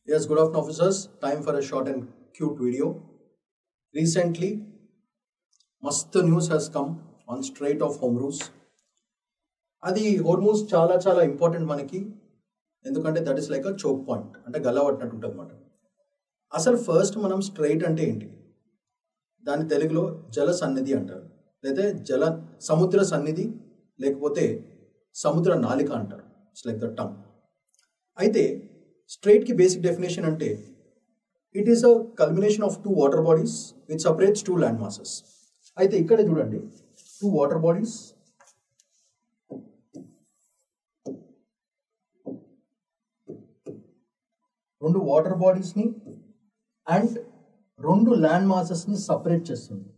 Yes, good afternoon officers. Time for a short and cute video. Recently, mast news has come on Strait of Hormuz. Adi Hormuz చాలా important మనకి ఎందుకంటే that is like a choke point అంటే గల్లవట్టినట్టు ఉంటదన్నమాట. అసలు first మనం straight అంటే ఏంటి? దాని తెలుగులో జల సన్నిధి అంటారు. లేదా సముద్ర సన్నిధి లేకపోతే సముద్ర నాలిక అంటారు. It's like the tongue. అయితే స్ట్రైట్ కి బేసిక్ డెఫినేషన్ అంటే it is a culmination of two water bodies which separates two land masses. అయితే ఇక్కడ చూడండి, టూ వాటర్ బాడీస్, రెండు వాటర్ బాడీస్ ని అండ్ రెండు ల్యాండ్ మాసెస్ ని సపరేట్ చేస్తుంది.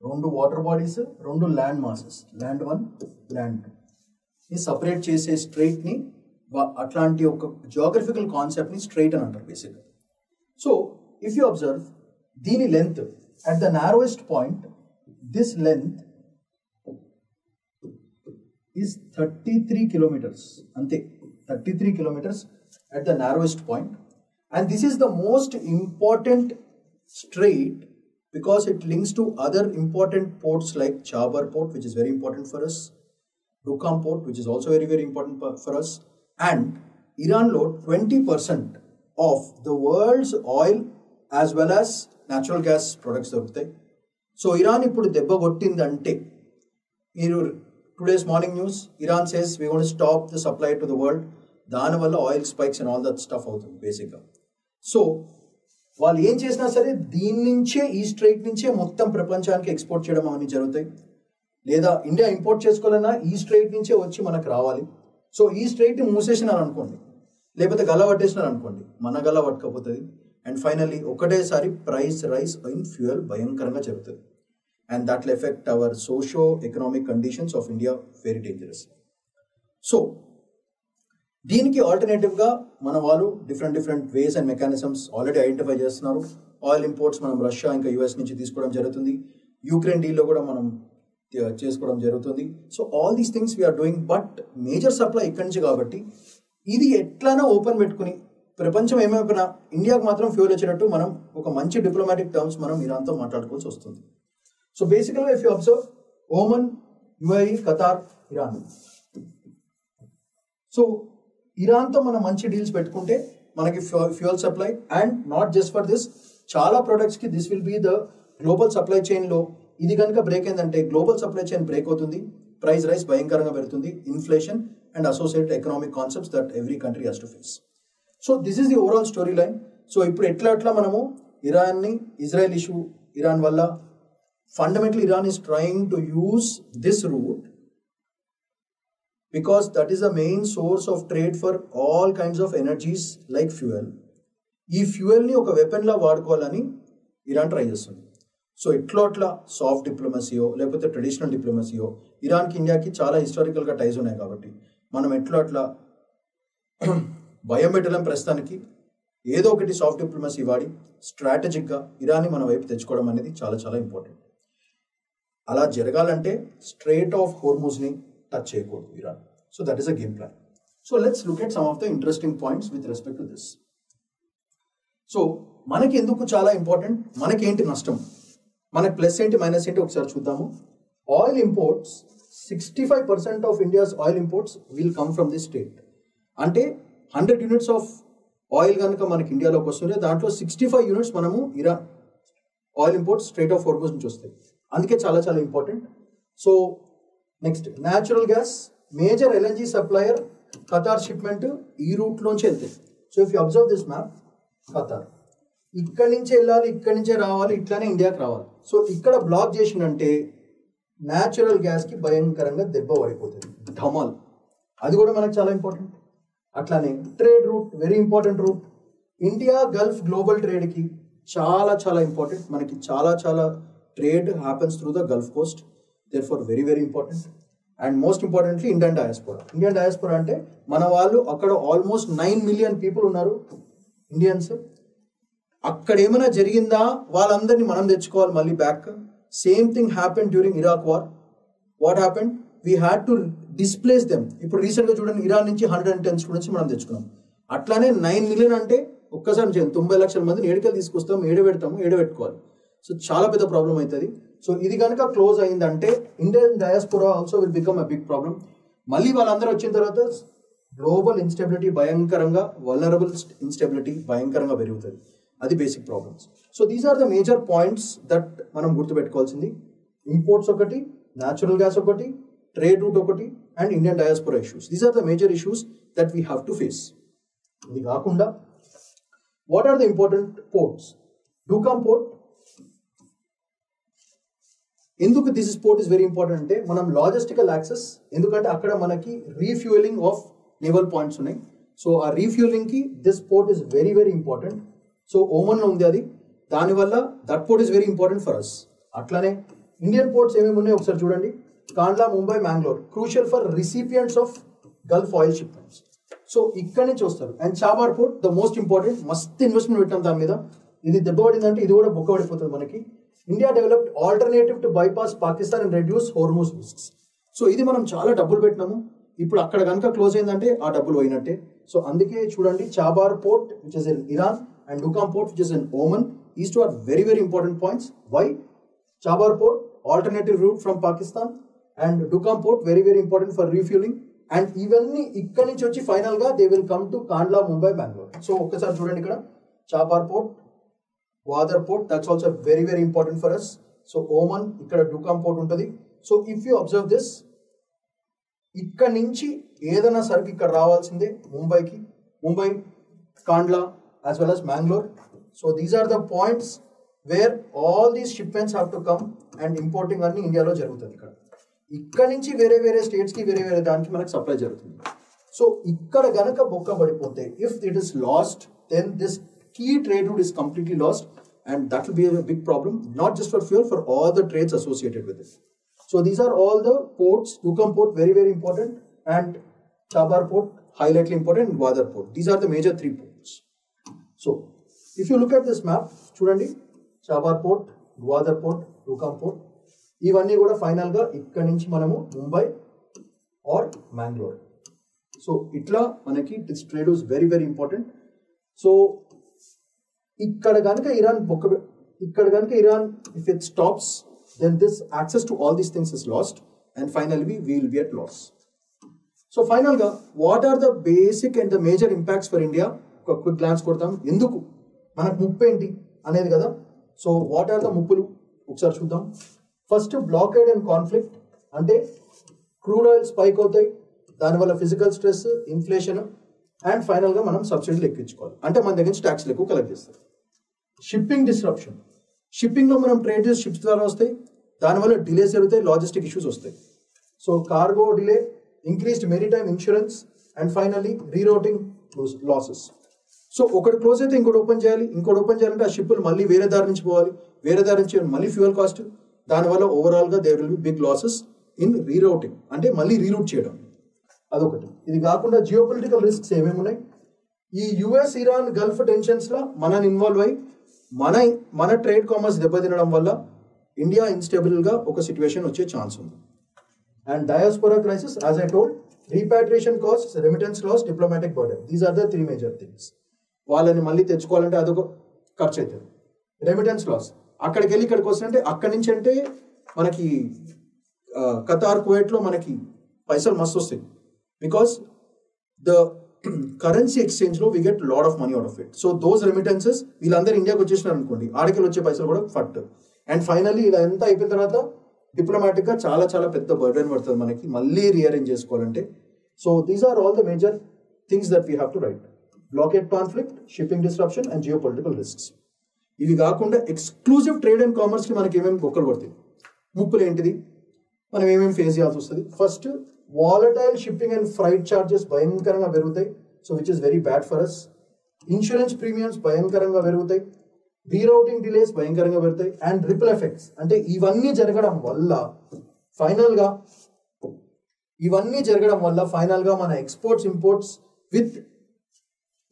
రెండు వాటర్ బాడీస్, రెండు ల్యాండ్ మాసెస్, ల్యాండ్ 1 ల్యాండ్ 2 ని సపరేట్ చేసే స్ట్రైట్ ని అట్లాంటి ఒక జియోగ్రఫికల్ కాన్సెప్ట్ ని స్ట్రైట్ అని అంటారు basic. So if you observe దీని length at the narrowest point, this length is 33 kilometers అంతే, 33 kilometers at the narrowest point, and this is the most important strait because it links to other important ports like Chabar port, which is very important for us, Dukam port, which is also very important for us, and Iran lo 20% of the world's oil as well as natural gas products doruktayi. So Iran ippudu debba kottindante, మీరు today's morning news, Iran says we want to stop the supply to the world. దాని వల్ల oil spikes and all that stuff అవుతుంది బేసిక్గా. So వాళ్ళు ఏం చేసినా సరే దీని నుంచే, ఈ స్ట్రైట్ నుంచే మొత్తం ప్రపంచానికి ఎక్స్పోర్ట్ చేయడం అవన్నీ జరుగుతాయి. లేదా ఇండియా ఇంపోర్ట్ చేసుకోవాలన్నా ఈ స్ట్రైట్ నుంచే వచ్చి మనకు రావాలి. సో ఈ స్ట్రైట్ని మూసేసినారు అనుకోండి, లేకపోతే గల్ల పట్టేసినారు అనుకోండి, మన గల్ల పట్టుకపోతుంది. అండ్ ఫైనల్లీ ఒకటేసారి ప్రైస్ రైస్ ఇన్ ఫ్యూయల్ భయంకరంగా జరుగుతుంది. And that will effect our socio economic conditions of India very dangerous. So దీనికి ఆల్టర్నేటివ్గా మన వాళ్ళు different ways and mechanisms already identify చేస్తున్నారు. ఆయిల్ ఇంపోర్ట్స్ మనం రష్యా ఇంకా యుఎస్ నుంచి తీసుకోవడం జరుగుతుంది. యూక్రెయిన్ డీల్లో కూడా మనం చేసుకోవడం జరుగుతుంది. So all these things we are doing, but major supply ఇక్కడి నుంచి కాబట్టి ఇది ఎట్లైనా ఓపెన్ పెట్టుకుని ప్రపంచం ఏమైపోయినా ఇండియాకు మాత్రం ఫ్యూల్ వచ్చేటట్టు మనం ఒక మంచి డిప్లొమాటిక్ టర్మ్స్ మనం ఇరాన్తో మాట్లాడుకోవాల్సి వస్తుంది. సో బేసికల్గా if you observe Oman, UAE, Qatar, Iran. So ఇరాన్తో మనం మంచి డీల్స్ పెట్టుకుంటే మనకి fuel supply and not just for this, చాలా ప్రొడక్ట్స్కి this will be the global supply చైన్లో. ఇది కనుక బ్రేక్ అయిందంటే గ్లోబల్ సప్లై చైన్ బ్రేక్ అవుతుంది, ప్రైస్ రైస్ భయంకరంగా పెరుగుతుంది, inflation and associated economic concepts that every country has to face. So this is the overall story line. So ఇప్పుడు ఎట్లా మనము ఇరాన్ని, ఇజ్రాయెల్ ఇష్యూ, ఇరాన్ వల్ల fundamental Iran is trying to use this route because that is the main source of trade for all kinds of energies like fuel. ఈ ఫ్యూయల్ని ఒక వెపన్లా వాడుకోవాలని Iran try చేస్తుంది. So అట్లా soft డిప్లొమసీయో లేకపోతే ట్రెడిషనల్ డిప్లొమసీయో, ఇరాన్కి ఇండియాకి చాలా హిస్టారికల్గా టైస్ ఉన్నాయి కాబట్టి మనం అట్లా భయం పెట్టలేం. ప్రస్తుతానికి ఏదో ఒకటి సాఫ్ట్ డిప్లొమసీ వాడి స్ట్రాటజిక్గా ఇరాన్ని మన వైపు తెచ్చుకోవడం అనేది చాలా ఇంపార్టెంట్. అలా జరగాలంటే స్ట్రైట్ ఆఫ్ హోర్ముజ్ని టచ్ చేయకూడదు Iran. So that is a game plan. So let's look at some of the interesting points with respect to this. So మనకి ఎందుకు చాలా ఇంపార్టెంట్, మనకేంటి నష్టం, మనకి ప్లస్ ఏంటి మైనస్ ఏంటి ఒకసారి చూద్దాము. Oil imports, 65% of India's oil imports will come from this state. అంటే 100 units ఆఫ్ ఆయిల్ కనుక మనకి ఇండియాలోకి వస్తుంటే దాంట్లో 65 units మనము Iran oil imports straight of Hormuz నుంచి వస్తాయి. అందుకే చాలా important. So next natural gas, major LNG supplier Qatar shipment ఈ రూట్లోంచి వెళ్తాయి. So if you observe this map, Qatar ఇక్కడి నుంచే వెళ్ళాలి, ఇక్కడి నుంచే రావాలి, ఇట్లానే ఇండియాకి రావాలి. సో ఇక్కడ బ్లాక్ చేసిందంటే న్యాచురల్ గ్యాస్కి భయంకరంగా దెబ్బ పడిపోతుంది, ధమాల్. అది కూడా మనకు చాలా ఇంపార్టెంట్. అట్లానే trade route, very important route. India Gulf global ట్రేడ్కి చాలా ఇంపార్టెంట్. మనకి చాలా trade happens through the Gulf coast, therefore very important. And most importantly Indian diaspora అంటే మన వాళ్ళు అక్కడ ఆల్మోస్ట్ 9 million పీపుల్ ఉన్నారు ఇండియన్స్. అక్కడ ఏమైనా జరిగిందా వాళ్ళందరినీ మనం తెచ్చుకోవాలి మళ్ళీ back. Same thing happen during Iraq war. What happen, we had to displace them. ఇప్పుడు రీసెంట్గా చూడండి, ఇరాన్ నుంచి 110 స్టూడెంట్స్ మనం తెచ్చుకున్నాం. అట్లానే 9 మిలియన్ అంటే ఒక్కసారి 90 లక్షల మందిని ఏడుకెళ్ళి తీసుకొస్తాం, ఏడబెడతాము, ఏడబెట్టుకోవాలి. సో చాలా పెద్ద ప్రాబ్లం అవుతుంది. సో ఇది కనుక క్లోజ్ అయిందంటే Indian diaspora also will become a big problem. మళ్ళీ వాళ్ళందరూ వచ్చిన తర్వాత గ్లోబల్ ఇన్స్టెబిలిటీ భయంకరంగా, వల్నరబుల్ ఇన్స్టెబిలిటీ భయంకరంగా పెరుగుతుంది. అది basic problems. So these are the major points that మనం గుర్తుపెట్టుకోవాల్సింది. ఇంపోర్ట్స్ ఒకటి, న్యాచురల్ గ్యాస్ ఒకటి, ట్రేడ్ రూట్ ఒకటి, and Indian diaspora issues. These are the major issues that we have to face. ఇది కాకుండా what are the important ports? Duqm port. ఎందుకు this port is very important అంటే మనం logistical access, ఎందుకంటే అక్కడ మనకి రీఫ్యూయలింగ్ ఆఫ్ నేవల్ పాయింట్స్ ఉన్నాయి. So ఆ రీఫ్యూయలింగ్కి this port is very very important. So ఓమన్లో ఉంది అది, దానివల్ల that port is very important for us. అట్లానే ఇండియన్ పోర్ట్స్ ఏమేమి ఉన్నాయో ఒకసారి చూడండి. Kandla, Mumbai, Mangalore crucial for recipients of Gulf oil shipments. So ఇక్కడి నుంచి వస్తారు. And Chabahar port the most important, మస్త్ ఇన్వెస్ట్మెంట్ పెట్టాం దాని మీద. ఇది దెబ్బపడిందంటే ఇది కూడా బొక్క పడిపోతుంది మనకి. India developed alternative to bypass Pakistan and reduce Hormuz risks. So ఇది మనం చాలా డబ్బులు పెట్టినాము, ఇప్పుడు అక్కడ కనుక క్లోజ్ అయిందంటే ఆ డబ్బులు పోయినట్టే. సో అందుకే చూడండి, Chabahar port which is in Iran and Duqm port which is in Oman, these two are very very important points. Why? Chabar port alternative route from Pakistan and Dukam port very very important for refueling. And ఇవన్నీ ఇక్కడ నుంచి వచ్చి final గా they will come to Kandla, Mumbai, Bengaluru. So ఒక్కసారి చూడండి, ఇక్కడ Chabahar port, Gwadar port, that's also very very important for us. So Oman, ఇక్కడ Duqm port ఉంటుంది. So if you observe this, ఇక్కడ నుంచి ఏదైనా సరుకు ఇక్కడ రావాల్సిందే ముంబైకి, Mumbai, Kandla as well as Mangalore. So these are the points where all these shipments have to come and importing అన్ని ఇండియాలో జరుగుతుంది. ఇక్కడ నుంచి వేరే వేరే స్టేట్స్కి వేరే వేరే దానికి మనకు సప్లై జరుగుతుంది. సో ఇక్కడ గనక బొక్క పడిపోతే, if it is lost, then this key trade route is completely lost and that will be a big problem, not just for fuel, for all the trades associated with it. So these are all the ports. Dukam port very very important, and Chabar port highlightly important, and Gwadar port. These are the major 3 ports. So if you look at this map, చూడండి, Chabahar port, Gwadar port, డూకామ్ port, ఇవన్నీ కూడా final గా ఇక్కడ నుంచి మనము Mumbai are Mangalore. So ఇట్లా మనకి this trade is very very important. So ఇక్కడ కనుక Iran if it stops, then this access to all these things is lost and finally we will be at loss. So final గా what are the basic and the major impacts for India? ఒక quick glance కొడతాం, ఎందుకు మనకు ముప్పు ఏంటి అనేది కదా. So what are the ముప్పులు ఒకసారి చూద్దాం. ఫస్ట్, బ్లాకేడ్ అండ్ కాన్ఫ్లిక్ట్, అంటే క్రూడ్ ఆయిల్ స్పైక్ అవుతాయి, దానివల్ల ఫిజికల్ స్ట్రెస్, ఇన్ఫ్లేషన్, అండ్ ఫైనల్గా మనం సబ్సిడీలు ఎక్కించుకోవాలి, అంటే మన దగ్గర నుంచి ట్యాక్స్లు ఎక్కువ కలెక్ట్ చేస్తారు. షిప్పింగ్ డిస్రప్షన్, షిప్పింగ్లో మనం ట్రేడ్ చేసే షిప్స్ ద్వారా వస్తాయి, దానివల్ల డిలేస్ జరుగుతాయి, లాజిస్టిక్ ఇష్యూస్ వస్తాయి. So cargo delay, increased maritime insurance, and finally rerouting losses. So ఒకటి క్లోజ్ అయితే ఇంకోటి ఓపెన్ చేయాలి, ఇంకోటి ఓపెన్ చేయాలంటే ఆ షిప్పులు మళ్ళీ వేరే దారి నుంచి పోవాలి, వేరే దారి నుంచి మళ్ళీ ఫ్యూయల్ కాస్ట్, దానివల్ల ఓవరాల్గా there will be big losses in rerouting, అంటే మళ్ళీ రీరూట్ చేయడం, అదొకటి. ఇది కాకుండా జియోపొలిటికల్ రిస్క్స్ ఏమేమి ఉన్నాయి? ఈ యుఎస్ ఇరాన్ గల్ఫ్ టెన్షన్స్లో మనం ఇన్వాల్వ్ అయ్యి మన ట్రేడ్ కామర్స్ దెబ్బతినడం వల్ల ఇండియా ఇన్స్టేబుల్గా ఒక సిచ్యువేషన్ వచ్చే ఛాన్స్ ఉంది. And diaspora crisis, as I told, repatriation costs, remittance loss, diplomatic burden, these are the 3 major things. వాళ్ళని మళ్ళీ తెచ్చుకోవాలంటే అదొక ఖర్చు అవుతుంది. రెమిటెన్స్ లాస్, అక్కడికి వెళ్ళి ఇక్కడికి వస్తుంటే అక్కడి నుంచి అంటే మనకి ఖతార్, కువైట్లో మనకి పైసలు మస్తు వస్తాయి, బికాస్ ద కరెన్సీ ఎక్స్చేంజ్లో we get lot of money out of it. So those remittances వీళ్ళందరూ ఇండియాకి వచ్చేసినారు అనుకోండి, ఆడికి వచ్చే పైసలు కూడా ఫట్. అండ్ ఫైనల్లీ ఇలా ఎంత అయిపోయిన తర్వాత డిప్లొమాటిక్గా చాలా చాలా పెద్ద బర్డెన్ పడుతుంది మనకి మళ్ళీ రీఅరేంజ్ చేసుకోవాలంటే. So these are all the major things that we have to right. Blockade conflict, shipping disruption, and geopolitical risks. ఇవి కాకుండా ఎక్స్క్లూజివ్ ట్రేడ్ అండ్ కామర్స్కి మనకి ఏమేమి బొక్కలు పడతాయి, ముప్పులు ఏంటిది, మనం ఏమేమి ఫేస్ చేయాల్సి వస్తుంది? First, volatile shipping and freight charges భయంకరంగా పెరుగుతాయి, so which is very bad for us. Insurance premiums భయంకరంగా పెరుగుతాయి, రీరౌటింగ్ డిలేస్ భయంకరంగా పెరుగుతాయి, అండ్ రిపుల్ ఎఫెక్ట్స్, అంటే ఇవన్నీ జరగడం వల్ల ఫైనల్గా మన exports imports with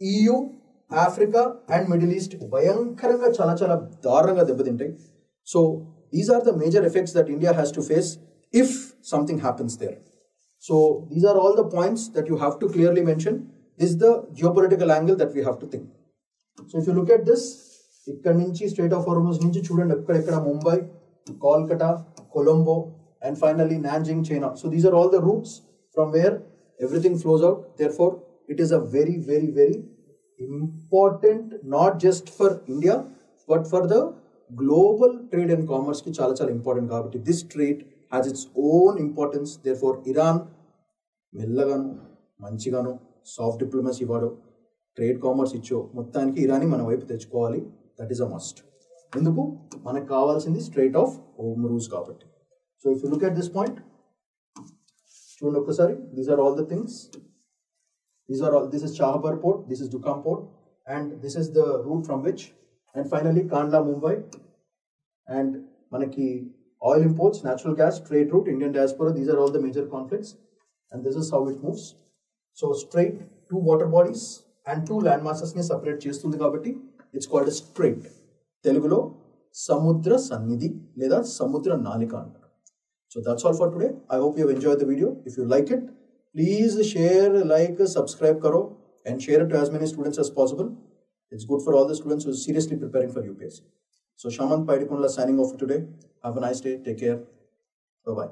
EU, Africa and Middle East భయంకరంగా చాలా చాలా దారుణంగా దెబ్బతింటాయి. So these are the major effects that India has to face if something happens there. So these are all the points that you have to clearly mention. This is the geopolitical angle that we have to think. So if you look at this, ఇక్కడ నుంచి Strait of Hormuz నుంచి చూడండి ఎక్కడ Mumbai, Kolkata, Colombo, and finally Nanjing, China. So these are all the routes from where everything flows out. Therefore, it is a very, very, very important, not just for India, but for the global trade and commerce ki chala important kabatti. This trade has its own importance. Therefore, Iran mellaganu manchiganu soft diplomacy vado trade commerce icho మొత్తానికి Iran మన వైపు తెచ్చుకోవాలి. That is a must. ఎందుకు మనకు కావాల్సింది Strait of Hormuz కాబట్టి. So if you look at this point, చూడండి ఒక్కసారి, these are all the things. This is Chahabad port, this is Dukam port, and this is the route from which, and finally Kandla, Mumbai, and manaki oil imports, natural gas, trade route, Indian diaspora. These are all the major conflicts, and this is how it moves. So straight, 2 water bodies and 2 land masses ni separate చేస్తుంది కాబట్టి it's called a strait. తెలుగులో సముద్ర సన్నిధి లేదా సముద్ర నాళిక అంటారు. So that's all for today. I hope you have enjoyed the video. If you like it, please share, like, subscribe karo and share it to as many students as possible. It's good for all the students who are seriously preparing for UPSC. So Shamanth Paidikundla signing off for today. Have a nice day. Take care. Bye-bye.